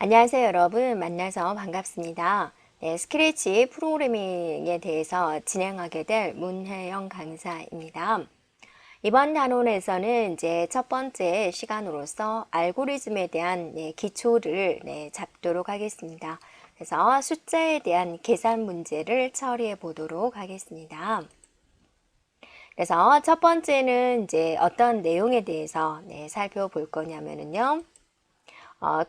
안녕하세요, 여러분. 만나서 반갑습니다. 네, 스크래치 프로그래밍에 대해서 진행하게 될 문혜영 강사입니다. 이번 단원에서는 이제 첫 번째 시간으로서 알고리즘에 대한 기초를 잡도록 하겠습니다. 그래서 숫자에 대한 계산 문제를 처리해 보도록 하겠습니다. 그래서 첫 번째는 이제 어떤 내용에 대해서 살펴볼 거냐면요.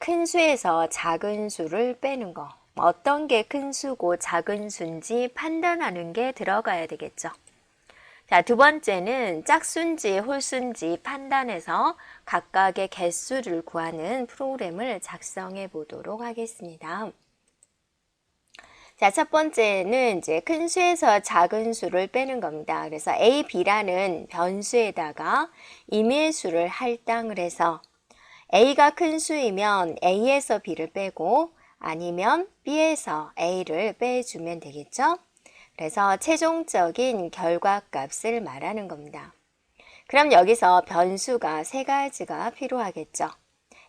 큰 수에서 작은 수를 빼는 거. 어떤 게 큰 수고 작은 수인지 판단하는 게 들어가야 되겠죠. 자, 두 번째는 짝수인지 홀수인지 판단해서 각각의 개수를 구하는 프로그램을 작성해 보도록 하겠습니다. 자, 첫 번째는 이제 큰 수에서 작은 수를 빼는 겁니다. 그래서 A, B라는 변수에다가 임의의 수를 할당을 해서 A가 큰 수이면 A에서 B를 빼고 아니면 B에서 A를 빼주면 되겠죠? 그래서 최종적인 결과값을 말하는 겁니다. 그럼 여기서 변수가 세 가지가 필요하겠죠?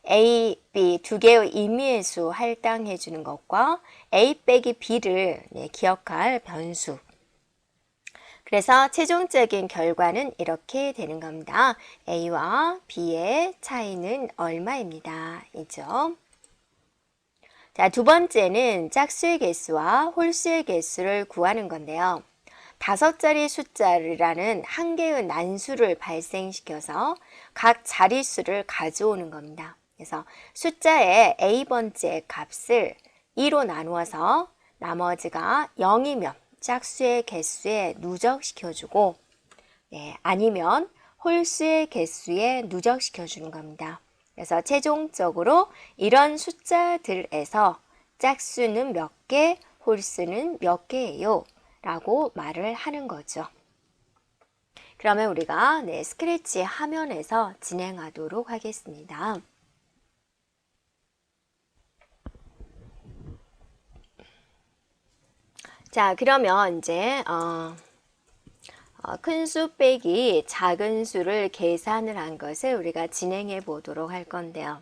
A, B 두 개의 임의의 수 할당해 주는 것과 A 빼기 B를 기억할 변수. 그래서 최종적인 결과는 이렇게 되는 겁니다. A와 B의 차이는 얼마입니다. 이죠. 자, 두 번째는 짝수의 개수와 홀수의 개수를 구하는 건데요. 5자리 숫자라는 한 개의 난수를 발생시켜서 각 자릿수를 가져오는 겁니다. 그래서 숫자의 A번째 값을 2로 나누어서 나머지가 0이면 짝수의 개수에 누적시켜주고 아니면 홀수의 개수에 누적시켜주는 겁니다. 그래서 최종적으로 이런 숫자들에서 짝수는 몇 개, 홀수는 몇 개예요 라고 말을 하는 거죠. 그러면 우리가 스크래치 화면에서 진행하도록 하겠습니다. 자, 그러면 이제 큰 수 빼기 작은 수를 계산을 한 것을 우리가 진행해 보도록 할 건데요.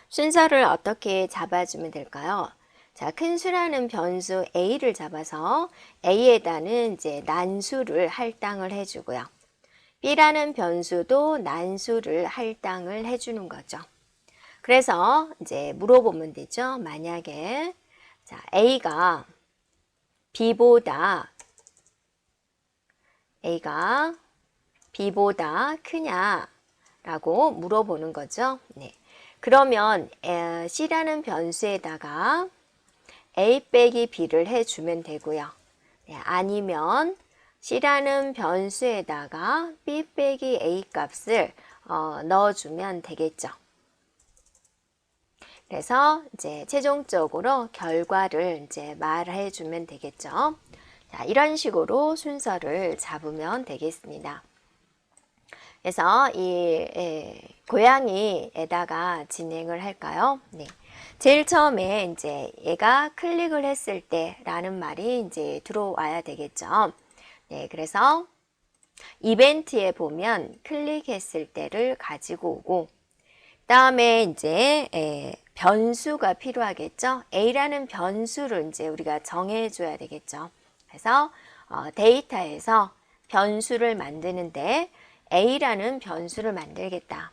순서를 어떻게 잡아주면 될까요? 자, 큰 수라는 변수 A를 잡아서 A에다는 이제 난수를 할당을 해주고요. B라는 변수도 난수를 할당을 해주는 거죠. 그래서 이제 물어보면 되죠. 만약에 자, A가 B보다 크냐라고 물어보는 거죠. 네. 그러면 C라는 변수에다가 A 빼기 B를 해주면 되고요. 네, 아니면 C라는 변수에다가 B 빼기 A 값을 넣어주면 되겠죠. 그래서 이제 최종적으로 결과를 이제 말해 주면 되겠죠. 자, 이런 식으로 순서를 잡으면 되겠습니다. 그래서 이 고양이에다가 진행을 할까요? 네. 제일 처음에 이제 얘가 클릭을 했을 때라는 말이 이제 들어와야 되겠죠. 네, 그래서 이벤트에 보면 클릭했을 때를 가지고 오고, 다음에 이제 변수가 필요하겠죠. A라는 변수를 이제 우리가 정해줘야 되겠죠. 그래서 데이터에서 변수를 만드는데 A라는 변수를 만들겠다.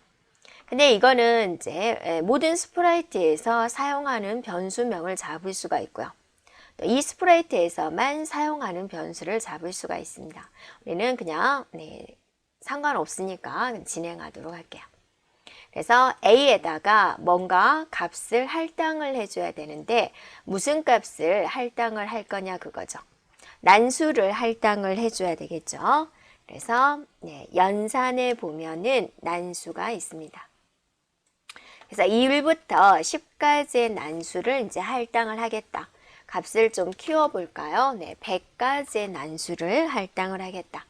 근데 이거는 이제 모든 스프라이트에서 사용하는 변수명을 잡을 수가 있고요. 이 스프라이트에서만 사용하는 변수를 잡을 수가 있습니다. 우리는 그냥 상관없으니까 진행하도록 할게요. 그래서 A에다가 뭔가 값을 할당을 해줘야 되는데 무슨 값을 할당을 할 거냐 그거죠. 난수를 할당을 해줘야 되겠죠. 그래서 연산에 보면은 난수가 있습니다. 그래서 1부터 10까지의 난수를 이제 할당을 하겠다. 값을 좀 키워볼까요? 100까지의 난수를 할당을 하겠다.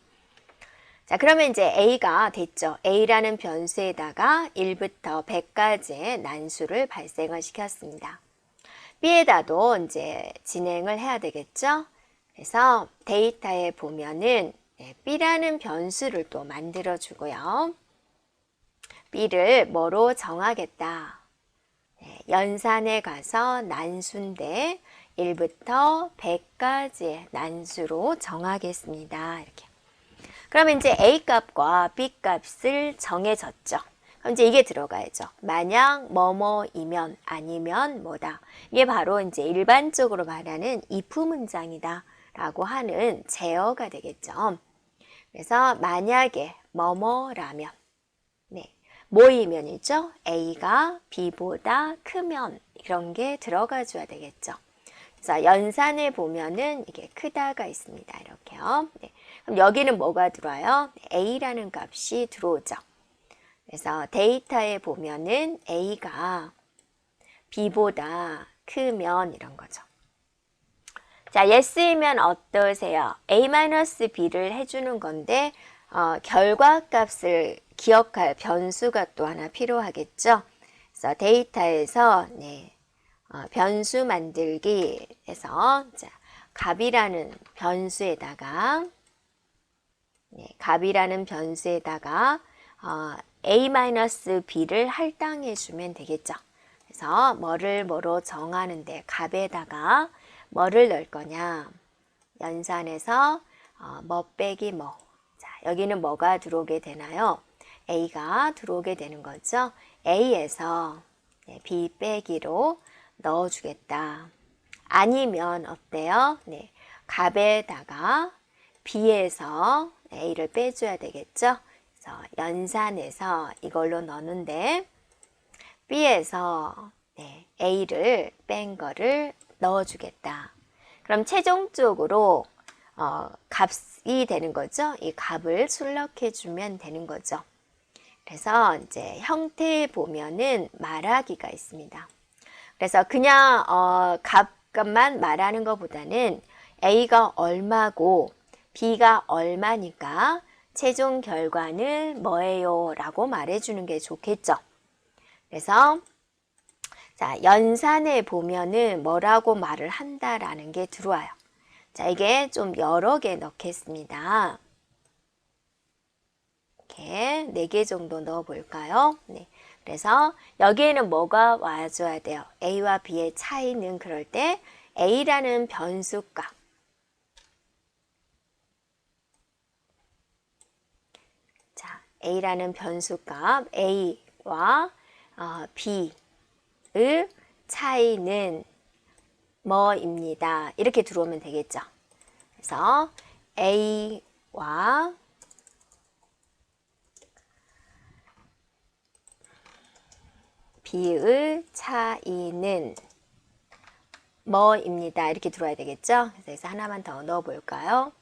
자, 그러면 이제 A가 됐죠. A라는 변수에다가 1부터 100까지의 난수를 발생을 시켰습니다. B에다도 이제 진행을 해야 되겠죠. 그래서 데이터에 보면은 B라는 변수를 또 만들어 주고요. B를 뭐로 정하겠다. 연산에 가서 난수인데 1부터 100까지의 난수로 정하겠습니다. 이렇게. 그러면 이제 A 값과 B 값을 정해졌죠. 그럼 이제 이게 들어가야죠. 만약 뭐뭐이면 아니면 뭐다. 이게 바로 이제 일반적으로 말하는 if 문장이다 라고 하는 제어가 되겠죠. 그래서 만약에 뭐뭐라면, 뭐이면이죠. A가 B보다 크면 이런 게 들어가 줘야 되겠죠. 그래서 연산에 보면은 이게 크다가 있습니다. 이렇게요. 그럼 여기는 뭐가 들어와요? A라는 값이 들어오죠. 그래서 데이터에 보면은 A가 B보다 크면 이런 거죠. 자, yes이면 어떠세요? A-B를 해주는 건데 결과값을 기억할 변수가 또 하나 필요하겠죠. 그래서 데이터에서 변수 만들기 해서 자, 값이라는 변수에다가 A-B를 할당해 주면 되겠죠. 그래서 뭐로 정하는데 값에다가 뭐를 넣을 거냐. 연산에서 뭐 빼기 뭐. 자, 여기는 뭐가 들어오게 되나요? A가 들어오게 되는 거죠. A에서 B 빼기로 넣어주겠다. 아니면 어때요? 값에다가 B에서 A를 빼줘야 되겠죠. 그래서 연산해서 이걸로 넣는데 B에서 A를 뺀 거를 넣어주겠다. 그럼 최종적으로 값이 되는 거죠. 이 값을 출력해주면 되는 거죠. 그래서 이제 형태에 보면은 말하기가 있습니다. 그래서 그냥 값만 말하는 것보다는 A가 얼마고 B가 얼마니까 최종 결과는 뭐예요? 라고 말해주는 게 좋겠죠. 그래서 자, 연산에 보면은 뭐라고 말을 한다라는 게 들어와요. 자, 이게 좀 여러 개 넣겠습니다. 이렇게 4개 정도 넣어 볼까요? 그래서 여기에는 뭐가 와줘야 돼요? A와 B의 차이는 그럴 때 A라는 변수값. 자, A라는 변수값, A와 B의 차이는 뭐입니다. 이렇게 들어오면 되겠죠. 그래서 A와 B의 차이는 뭐입니다. 이렇게 들어와야 되겠죠. 그래서 하나만 더 넣어 볼까요?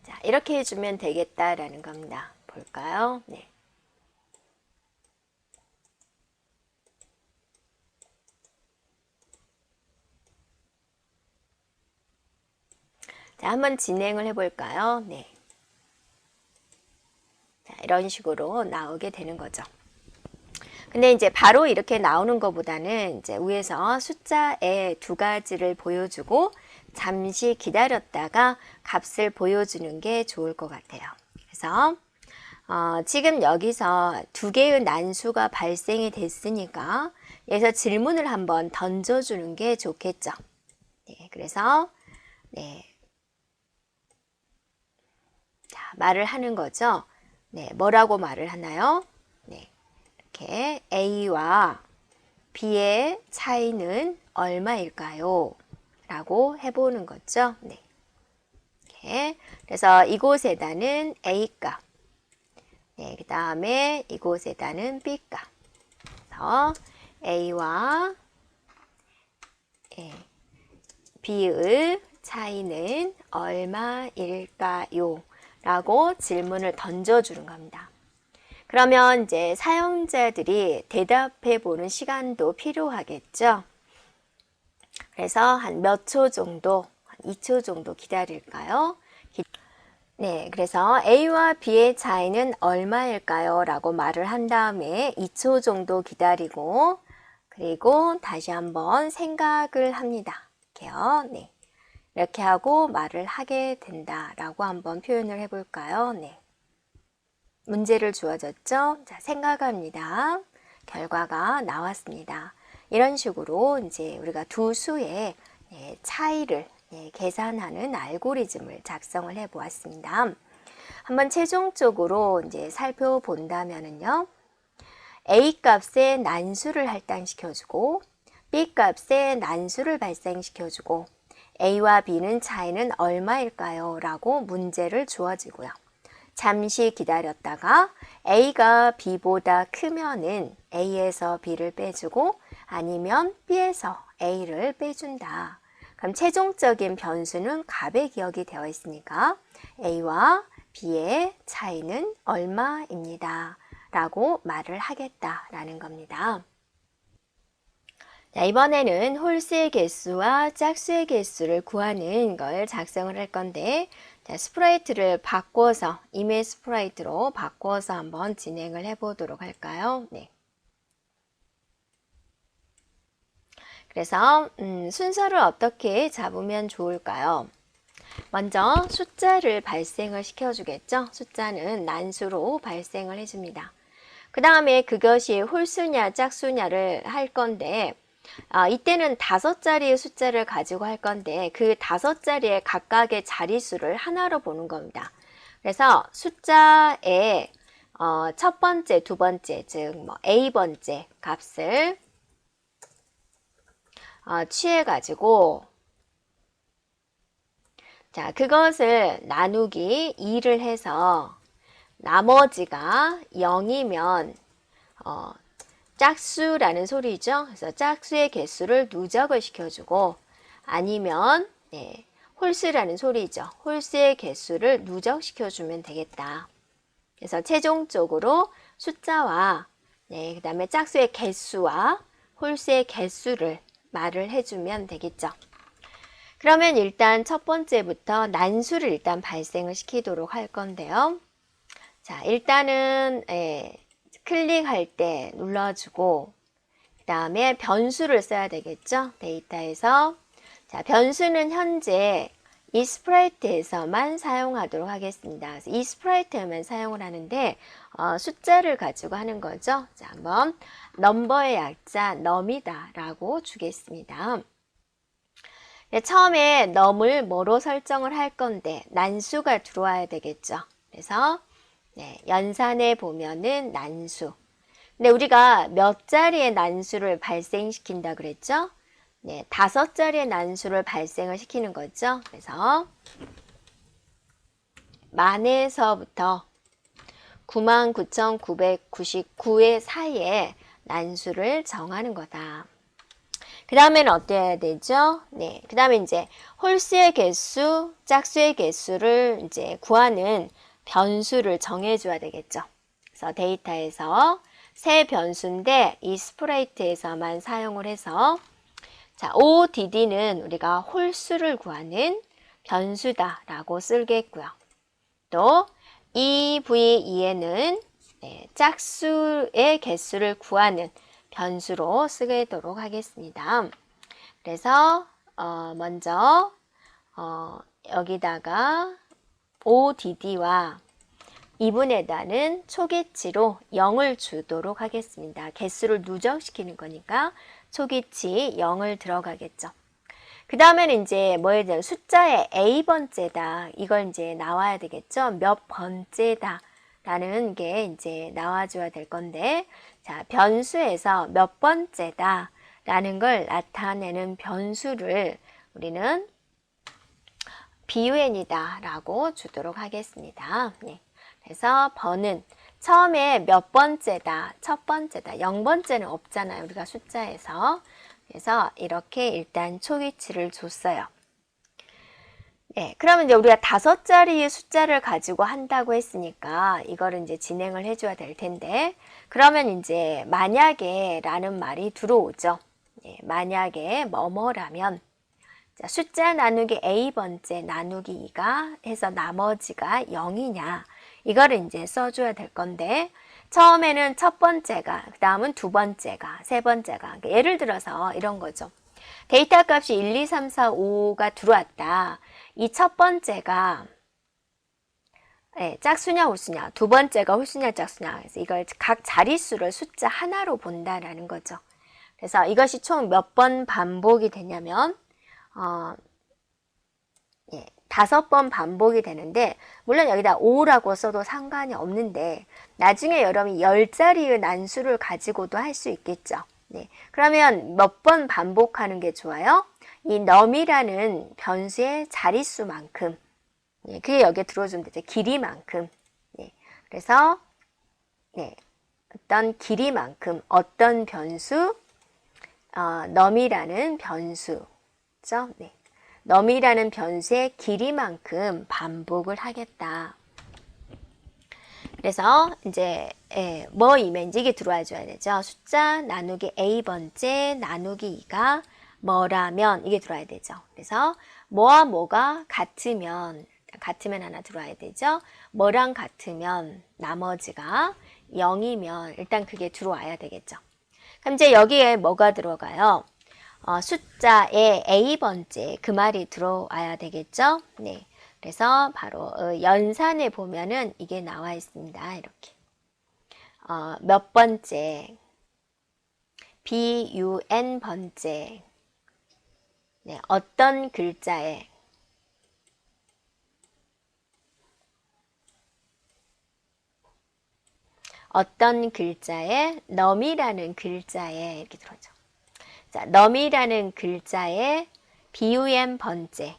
자, 이렇게 해주면 되겠다라는 겁니다. 볼까요? 자, 한번 진행을 해볼까요? 자, 이런 식으로 나오게 되는 거죠. 근데 이제 바로 이렇게 나오는 것보다는 이제 위에서 숫자의 2가지를 보여주고 잠시 기다렸다가 값을 보여주는 게 좋을 것 같아요. 그래서 지금 여기서 2개의 난수가 발생이 됐으니까 여기서 질문을 한번 던져주는 게 좋겠죠. 그래서 자, 말을 하는 거죠. 뭐라고 말을 하나요? 이렇게 A와 B의 차이는 얼마일까요? 라고 해보는 거죠. 이렇게. 그래서 이곳에다는 A값, 그 다음에 이곳에다는 B값. 그래서 A와 B의 차이는 얼마일까요? 라고 질문을 던져주는 겁니다. 그러면 이제 사용자들이 대답해 보는 시간도 필요하겠죠. 그래서 한 몇 초 정도, 한 2초 정도 기다릴까요? 네, 그래서 A와 B의 차이는 얼마일까요? 라고 말을 한 다음에 2초 정도 기다리고 그리고 다시 한번 생각을 합니다. 이렇게요. 네. 이렇게 하고 말을 하게 된다라고 한번 표현을 해볼까요? 네. 문제를 주어졌죠? 자, 생각합니다. 결과가 나왔습니다. 이런 식으로 이제 우리가 두 수의 차이를 계산하는 알고리즘을 작성을 해 보았습니다. 한번 최종적으로 이제 살펴본다면은요. A 값에 난수를 할당시켜주고 B 값에 난수를 발생시켜주고 A와 B는 차이는 얼마일까요? 라고 문제를 주어지고요. 잠시 기다렸다가 A가 B보다 크면은 A에서 B를 빼주고 아니면 B에서 A를 빼준다. 그럼 최종적인 변수는 값의 기억이 되어 있으니까 A와 B의 차이는 얼마입니다. 라고 말을 하겠다라는 겁니다. 자, 이번에는 홀수의 개수와 짝수의 개수를 구하는 걸 작성을 할 건데 자, 스프라이트를 바꿔서 이메일 스프라이트로 바꿔서 한번 진행을 해 보도록 할까요? 네. 그래서 순서를 어떻게 잡으면 좋을까요? 먼저 숫자를 발생을 시켜주겠죠. 숫자는 난수로 발생을 해줍니다. 그 다음에 그것이 홀수냐 짝수냐를 할 건데 이때는 5자리의 숫자를 가지고 할 건데 그 5자리의 각각의 자릿수를 하나로 보는 겁니다. 그래서 숫자의 첫 번째, 두 번째, 즉 뭐 A번째 값을 취해가지고 자 그것을 나누기 2를 해서 나머지가 0이면 짝수라는 소리죠. 그래서 짝수의 개수를 누적을 시켜주고 아니면 홀수라는 소리죠. 홀수의 개수를 누적시켜주면 되겠다. 그래서 최종적으로 숫자와 그 다음에 짝수의 개수와 홀수의 개수를 말을 해주면 되겠죠. 그러면 일단 첫 번째부터 난수를 일단 발생을 시키도록 할 건데요. 자, 일단은 클릭할 때 눌러주고 그 다음에 변수를 써야 되겠죠. 데이터에서 자 변수는 현재 이 스프라이트에서만 사용하도록 하겠습니다. 그래서 이 스프라이트에만 사용을 하는데 숫자를 가지고 하는 거죠. 자 한번 넘버의 약자 num이다 라고 주겠습니다. 네, 처음에 num을 뭐로 설정을 할 건데 난수가 들어와야 되겠죠. 그래서 연산에 보면은 난수. 근데 우리가 몇 자리의 난수를 발생시킨다 그랬죠? 5자리의 난수를 발생을 시키는 거죠. 그래서 만에서부터 99,999의 사이에 난수를 정하는 거다. 그 다음에는 어때야 되죠? 그 다음에 이제 홀수의 개수, 짝수의 개수를 이제 구하는 변수를 정해줘야 되겠죠. 그래서 데이터에서 새 변수인데 이 스프라이트에서만 사용을 해서 자, ODD는 우리가 홀수를 구하는 변수다 라고 쓰겠고요. 또 EVE는 짝수의 개수를 구하는 변수로 쓰도록 하겠습니다. 그래서 먼저 여기다가 ODD와 2분에다는 초기치로 0을 주도록 하겠습니다. 개수를 누적시키는 거니까 초기치 0을 들어가겠죠. 그 다음에는 이제 뭐에 대한 숫자의 A번째다. 이걸 이제 나와야 되겠죠. 몇 번째다. 라는 게 이제 나와줘야 될 건데, 자, 변수에서 몇 번째다. 라는 걸 나타내는 변수를 우리는 BUN이다. 라고 주도록 하겠습니다. 그래서 번은 처음에 몇 번째다, 첫 번째다, 0번째는 없잖아요. 우리가 숫자에서. 그래서 이렇게 일단 초기치를 줬어요. 그러면 이제 우리가 5자리의 숫자를 가지고 한다고 했으니까 이거를 이제 진행을 해줘야 될 텐데, 그러면 이제 만약에 라는 말이 들어오죠. 만약에 뭐뭐라면, 자, 숫자 나누기 A번째 나누기 2가 해서 나머지가 0이냐. 이거를 이제 써줘야 될 건데, 처음에는 첫 번째가, 그 다음은 두 번째가, 세 번째가. 그러니까 예를 들어서 이런 거죠. 데이터 값이 1, 2, 3, 4, 5가 들어왔다. 이 첫 번째가 짝수냐 홀수냐, 두 번째가 홀수냐 짝수냐. 그래서 이걸 각 자릿수를 숫자 하나로 본다라는 거죠. 그래서 이것이 총 몇 번 반복이 되냐면 5번 반복이 되는데, 물론 여기다 5라고 써도 상관이 없는데 나중에 여러분이 10자리의 난수를 가지고도 할 수 있겠죠. 네. 그러면 몇 번 반복하는 게 좋아요? 이 num이라는 변수의 자릿수만큼, 네, 그게 여기에 들어주면 되죠. 길이만큼. 네. 그래서 어떤 길이만큼, 어떤 변수, num이라는 변수죠. 네. num이라는 변수의 길이만큼 반복을 하겠다. 그래서 이제 뭐이면 이게 들어와 줘야 되죠. 숫자 나누기 A번째 나누기 2가 뭐라면 이게 들어와야 되죠. 그래서 뭐와 뭐가 같으면 하나 들어와야 되죠. 뭐랑 같으면 나머지가 0이면 일단 그게 들어와야 되겠죠. 그럼 이제 여기에 뭐가 들어가요? 숫자의 A번째 그 말이 들어와야 되겠죠. 네. 그래서 바로 연산에 보면은 이게 나와 있습니다. 이렇게 몇 번째, BUN 번째, 네, 어떤 글자에 num이라는 글자에 이렇게 들어죠. 자, num이라는 글자에 BUN 번째,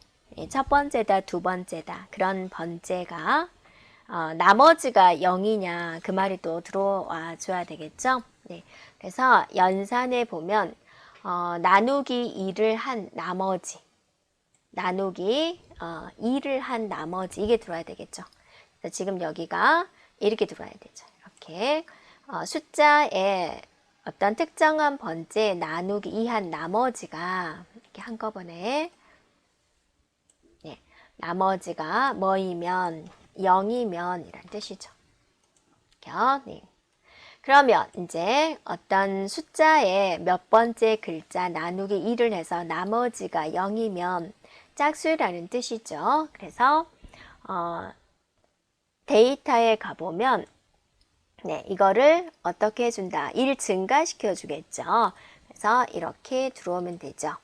첫 번째다, 두 번째다. 그런 번째가 나머지가 0이냐 그 말이 또 들어와 줘야 되겠죠. 네. 그래서 연산에 보면 나누기 2를 한 나머지, 나누기 2를 한 나머지 이게 들어와야 되겠죠. 그래서 지금 여기가 이렇게 들어와야 되죠. 이렇게 숫자에 어떤 특정한 번째 나누기 2 한 나머지가 이렇게 한꺼번에 나머지가 뭐이면 0이면 이란 뜻이죠. 네. 그러면 이제 어떤 숫자의 몇 번째 글자 나누기 2를 해서 나머지가 0이면 짝수라는 뜻이죠. 그래서 데이터에 가보면 이거를 어떻게 해준다? 1 증가시켜 주겠죠. 그래서 이렇게 들어오면 되죠.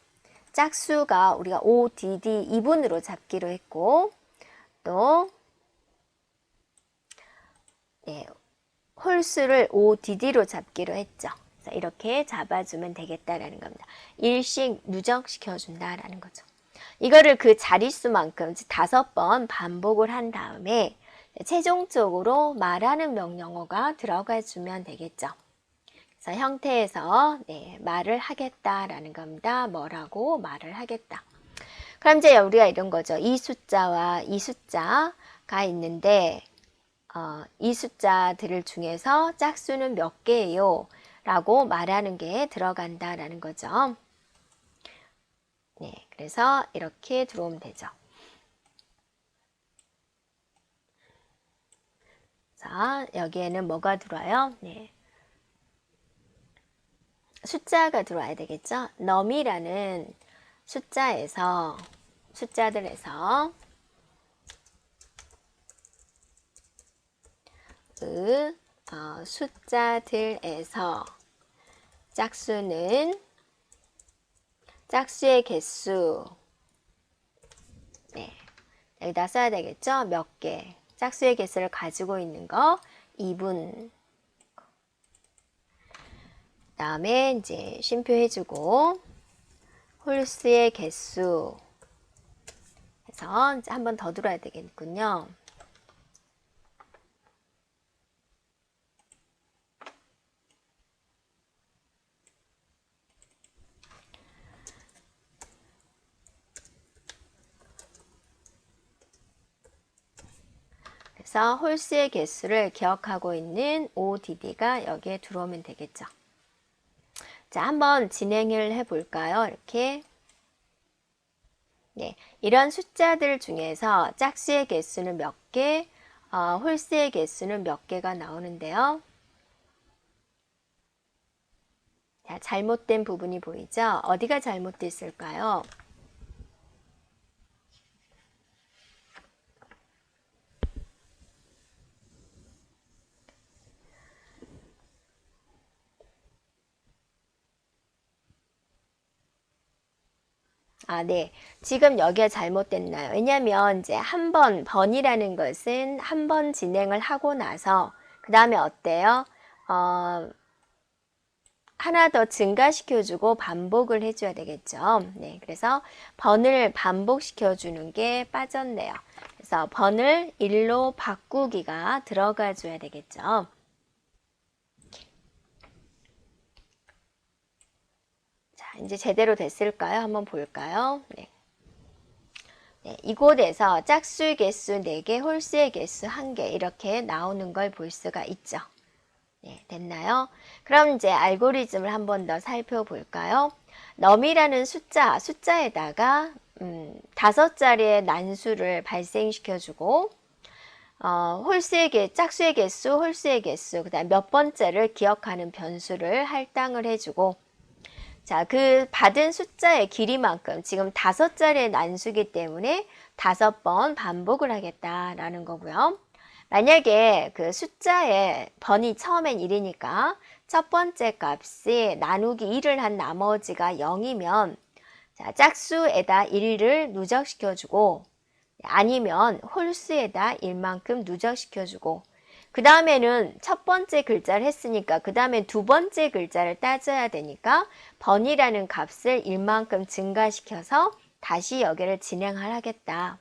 짝수가 우리가 ODD 2분으로 잡기로 했고, 또 홀수를 ODD로 잡기로 했죠. 그래서 이렇게 잡아주면 되겠다라는 겁니다. 일씩 누적시켜 준다라는 거죠. 이거를 그 자릿수만큼 5번 반복을 한 다음에 최종적으로 말하는 명령어가 들어가 주면 되겠죠. 그래서 형태에서 말을 하겠다라는 겁니다. 뭐라고 말을 하겠다. 그럼 이제 우리가 이런 거죠. 이 숫자와 이 숫자가 있는데 이 숫자들 중에서 짝수는 몇 개예요? 라고 말하는 게 들어간다라는 거죠. 네, 그래서 이렇게 들어오면 되죠. 자, 여기에는 뭐가 들어와요? 네. 숫자가 들어와야 되겠죠? num이라는 숫자들에서 숫자들에서 짝수의 개수, 여기다 써야 되겠죠? 몇 개. 짝수의 개수를 가지고 있는 거 2분. 다음에 이제 쉼표해주고 홀수의 개수 해서 이제 한 번 더 들어야 되겠군요. 그래서 홀수의 개수를 기억하고 있는 ODD가 여기에 들어오면 되겠죠. 자, 한번 진행을 해볼까요? 이렇게 네, 이런 숫자들 중에서 짝수의 개수는 몇 개, 홀수의 개수는 몇 개가 나오는데요. 자, 잘못된 부분이 보이죠? 어디가 잘못됐을까요? 네. 지금 여기가 잘못됐나요? 왜냐면 이제 한 번이라는 것은 한 번 진행을 하고 나서 그 다음에 어때요? 하나 더 증가시켜주고 반복을 해줘야 되겠죠. 네. 그래서 번을 반복시켜주는 게 빠졌네요. 그래서 번을 1로 바꾸기가 들어가 줘야 되겠죠. 자, 이제 제대로 됐을까요? 한번 볼까요? 네. 네, 이곳에서 짝수의 개수 4개, 홀수의 개수 1개 이렇게 나오는 걸 볼 수가 있죠. 네, 됐나요? 그럼 이제 알고리즘을 한 번 더 살펴볼까요? 넘이라는 숫자에다가 5자리의 난수를 발생시켜주고 짝수의 개수, 홀수의 개수, 그 다음 몇 번째를 기억하는 변수를 할당을 해주고 자, 그 받은 숫자의 길이만큼 지금 5자리의 난수기 때문에 5번 반복을 하겠다라는 거고요. 만약에 그 숫자의 번이 처음엔 1이니까 첫 번째 값이 나누기 1을 한 나머지가 0이면 자, 짝수에다 1을 누적시켜주고 아니면 홀수에다 1만큼 누적시켜주고 그 다음에는 첫 번째 글자를 했으니까 그 다음에 두 번째 글자를 따져야 되니까 번이라는 값을 1만큼 증가시켜서 다시 여기를 진행하겠다.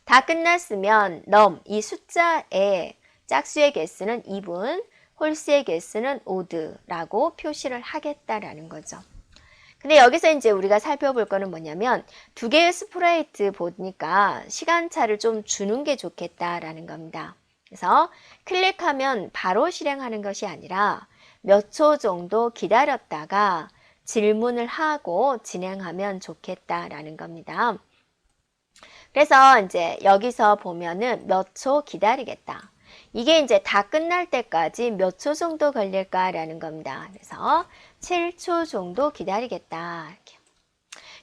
다 끝났으면 이 숫자의 짝수의 개수는 2분, 홀수의 개수는 5드라고 표시를 하겠다라는 거죠. 근데 여기서 이제 우리가 살펴볼 거는 뭐냐면 두 개의 스프라이트 보니까 시간차를 좀 주는 게 좋겠다라는 겁니다. 그래서 클릭하면 바로 실행하는 것이 아니라 몇 초 정도 기다렸다가 질문을 하고 진행하면 좋겠다라는 겁니다. 그래서 이제 여기서 보면은 몇 초 기다리겠다. 이게 이제 다 끝날 때까지 몇 초 정도 걸릴까라는 겁니다. 그래서 7초 정도 기다리겠다.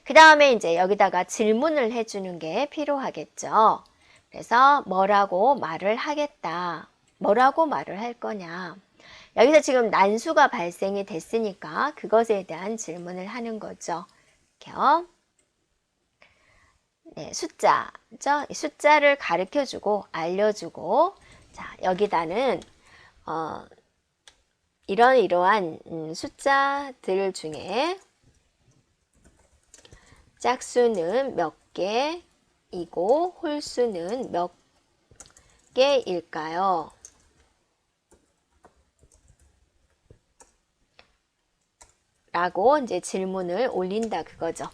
그 다음에 이제 여기다가 질문을 해주는 게 필요하겠죠. 그래서 뭐라고 말을 하겠다. 뭐라고 말을 할 거냐. 여기서 지금 난수가 발생이 됐으니까 그것에 대한 질문을 하는 거죠. 이렇게요. 네, 숫자죠. 숫자를 가르쳐주고 알려주고 자 여기다는 이러한 숫자들 중에 짝수는 몇 개이고 홀수는 몇 개일까요? 라고 이제 질문을 올린다 그거죠.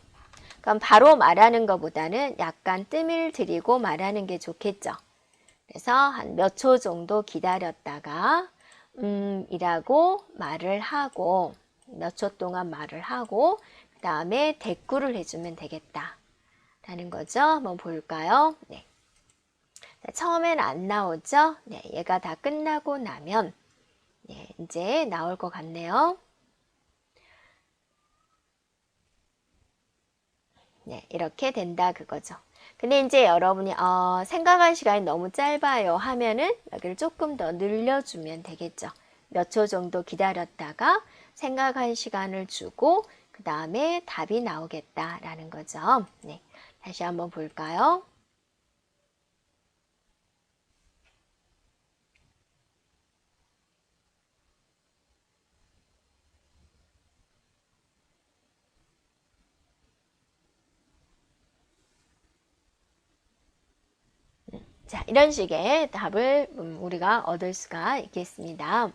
그럼 바로 말하는 것보다는 약간 뜸을 들이고 말하는 게 좋겠죠. 그래서 한 몇 초 정도 기다렸다가 이라고 말을 하고 몇 초 동안 말을 하고 그 다음에 대꾸를 해주면 되겠다 라는 거죠. 한번 볼까요? 네. 처음엔 안 나오죠? 네, 얘가 다 끝나고 나면 네, 이제 나올 것 같네요. 네, 이렇게 된다 그거죠. 근데 이제 여러분이 생각할 시간이 너무 짧아요 하면은 여기를 조금 더 늘려주면 되겠죠. 몇 초 정도 기다렸다가 생각할 시간을 주고 그 다음에 답이 나오겠다라는 거죠. 네, 다시 한번 볼까요? 자, 이런 식의 답을 우리가 얻을 수가 있겠습니다.